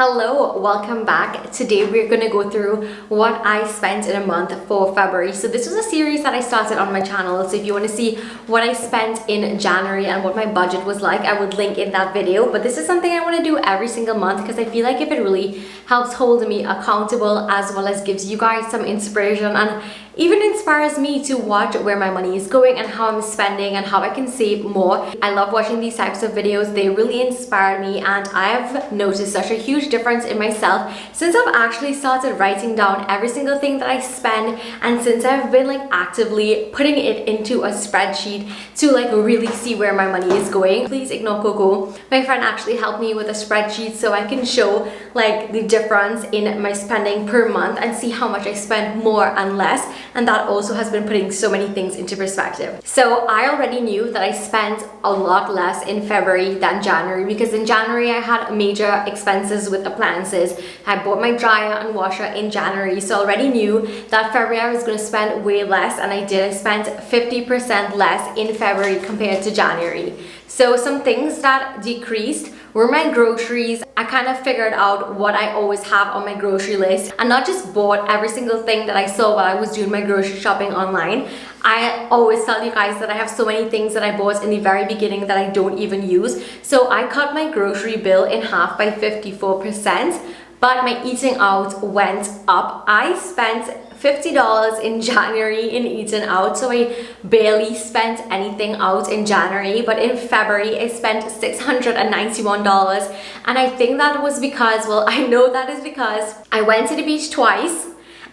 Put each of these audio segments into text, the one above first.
Hello, welcome back. Today we're going to go through what I spent in a month for February. So this was a series that I started on my channel. So if you want to see what I spent in January and what my budget was like, I would link in that video. But this is something I want to do every single month because I feel like if it really helps hold me accountable as well as gives you guys some inspiration and even inspires me to watch where my money is going and how I'm spending and how I can save more. I love watching these types of videos. They really inspire me and I've noticed such a huge difference in myself since I've actually started writing down every single thing that I spend, and since I've been like actively putting it into a spreadsheet to like really see where my money is going. Please ignore Coco. My friend actually helped me with a spreadsheet so I can show like the difference in my spending per month and see how much I spend more and less. And that also has been putting so many things into perspective. So I already knew that I spent a lot less in February than January, because in January I had major expenses with appliances. I bought my dryer and washer in January, so I already knew that February I was going to spend way less, and I did. I spent 50% less in February compared to January. So some things that decreased were my groceries. I kind of figured out what I always have on my grocery list and not just bought every single thing that I saw while I was doing my grocery shopping online. I always tell you guys that I have so many things that I bought in the very beginning that I don't even use. So I cut my grocery bill in half by 54%, but my eating out went up. I spent $50 in January in eating out, so I barely spent anything out in January, but in February I spent $691, and I think that was because, well, I know that is because I went to the beach twice,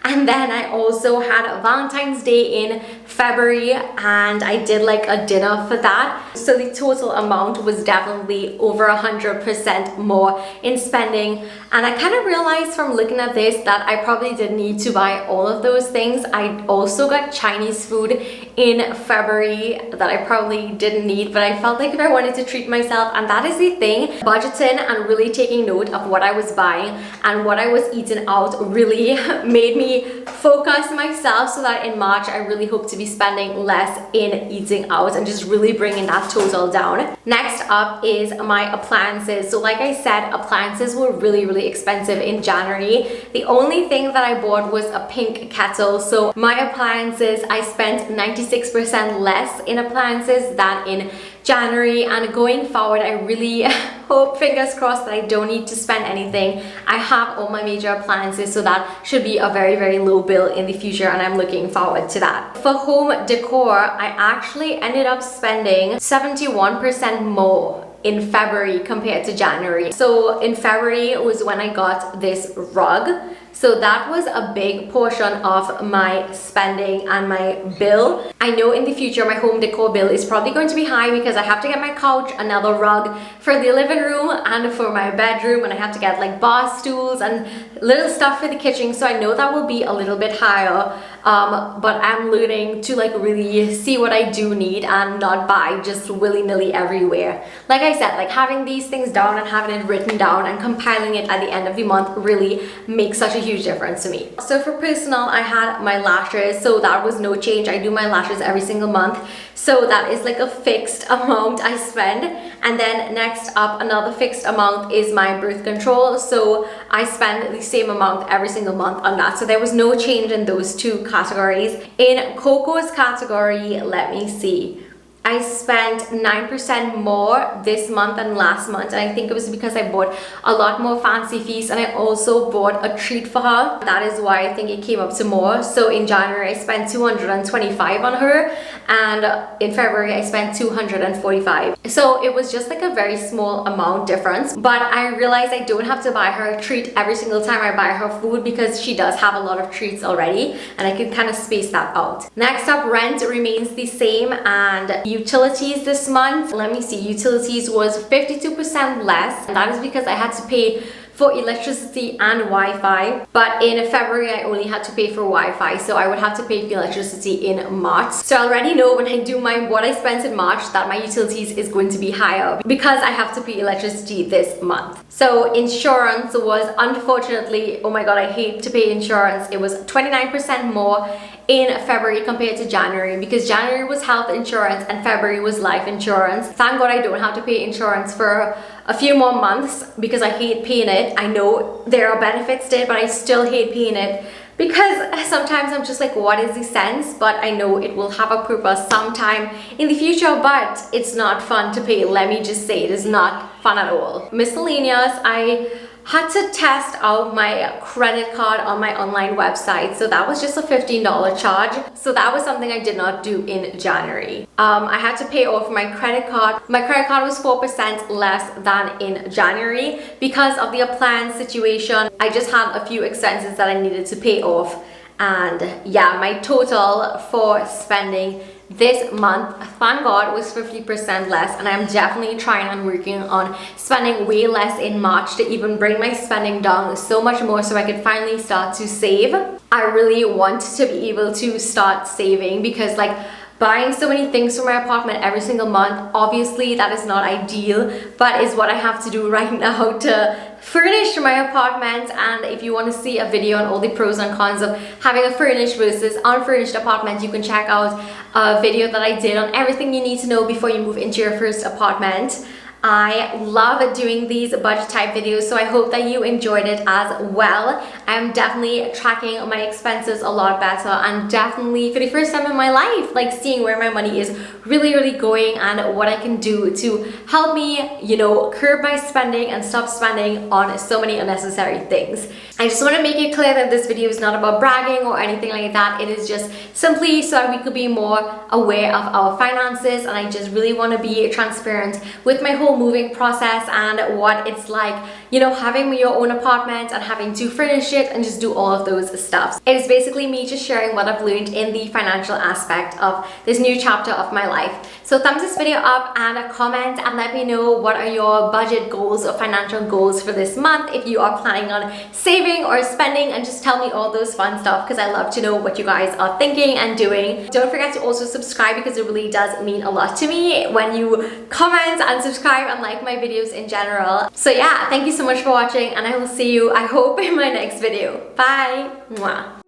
and then I also had Valentine's Day in February and I did like a dinner for that. So the total amount was definitely over 100% more in spending. And I kind of realized from looking at this that I probably didn't need to buy all of those things. I also got Chinese food in February that I probably didn't need, but I felt like if I wanted to treat myself, and that is the thing, budgeting and really taking note of what I was buying and what I was eating out really made me focus myself, so that in March I really hope to be spending less in eating out and just really bringing that total down. Next up is my appliances. So like I said, appliances were really expensive in January. The only thing that I bought was a pink kettle. So my appliances, I spent 96% less in appliances than in January, and going forward I really hope, fingers crossed, that I don't need to spend anything. I have all my major appliances, so that should be a very low bill in the future, and I'm looking forward to that. For home decor, I actually ended up spending 71% more in February compared to January. So in February was when I got this rug. So that was a big portion of my spending and my bill. I know in the future my home decor bill is probably going to be high because I have to get my couch, another rug for the living room and for my bedroom, and I have to get like bar stools and little stuff for the kitchen. So I know that will be a little bit higher, but I'm learning to like really see what I do need and not buy just willy-nilly everywhere. Like I said, like having these things down and having it written down and compiling it at the end of the month really makes such a huge difference to me. So for personal, I had my lashes, so that was no change. I do my lashes every single month, so that is like a fixed amount I spend. And then next up, another fixed amount is my birth control, so I spend the same amount every single month on that. So there was no change in those two categories. In Coco's category, let me see, I spent 9% more this month than last month, and I think it was because I bought a lot more fancy feasts, and I also bought a treat for her. That is why I think it came up to more. So in January I spent 225 on her, and in February I spent 245. So it was just like a very small amount difference, but I realized I don't have to buy her a treat every single time I buy her food because she does have a lot of treats already, and I can kind of space that out. Next up, rent remains the same, and utilities this month, let me see, utilities was 52% less, and that is because I had to pay for electricity and Wi-Fi, but in February I only had to pay for Wi-Fi, so I would have to pay for electricity in March. So I already know when I do what I spent in March that my utilities is going to be higher because I have to pay electricity this month. So insurance was, unfortunately, oh my god, I hate to pay insurance, it was 29% more in February compared to January, because January was health insurance and February was life insurance. Thank God I don't have to pay insurance for a few more months because I hate paying it. I know there are benefits to it, but I still hate paying it because sometimes I'm just like, what is the sense? But I know it will have a purpose sometime in the future, but it's not fun to pay. Let me just say, it is not fun at all. Miscellaneous, I had to test out my credit card on my online website, so that was just a $15 charge. So that was something I did not do in January. I had to pay off my credit card. My credit card was 4% less than in January because of the plan situation. I just had a few expenses that I needed to pay off, and yeah, my total for spending this month, thank God, was 50% less, and I'm definitely trying and working on spending way less in March to even bring my spending down so much more so I could finally start to save. I really want to be able to start saving because like buying so many things for my apartment every single month, obviously that is not ideal, but is what I have to do right now to furnish my apartment. And if you want to see a video on all the pros and cons of having a furnished versus unfurnished apartment, you can check out a video that I did on everything you need to know before you move into your first apartment. I love doing these budget type videos, so I hope that you enjoyed it as well. I'm definitely tracking my expenses a lot better, and definitely for the first time in my life, like seeing where my money is really going and what I can do to help me, you know, curb my spending and stop spending on so many unnecessary things. I just want to make it clear that this video is not about bragging or anything like that. It is just simply so that we could be more aware of our finances, and I just really want to be transparent with my whole moving process and what it's like, you know, having your own apartment and having to furnish it and just do all of those stuff. It is basically me just sharing what I've learned in the financial aspect of this new chapter of my life. So thumbs this video up and comment and let me know what are your budget goals or financial goals for this month, if you are planning on saving or spending, and just tell me all those fun stuff because I love to know what you guys are thinking and doing. Don't forget to also subscribe because it really does mean a lot to me when you comment and subscribe and like my videos in general. So yeah, thank you so much for watching, and I will see you, I hope, in my next video. Bye! Mwah.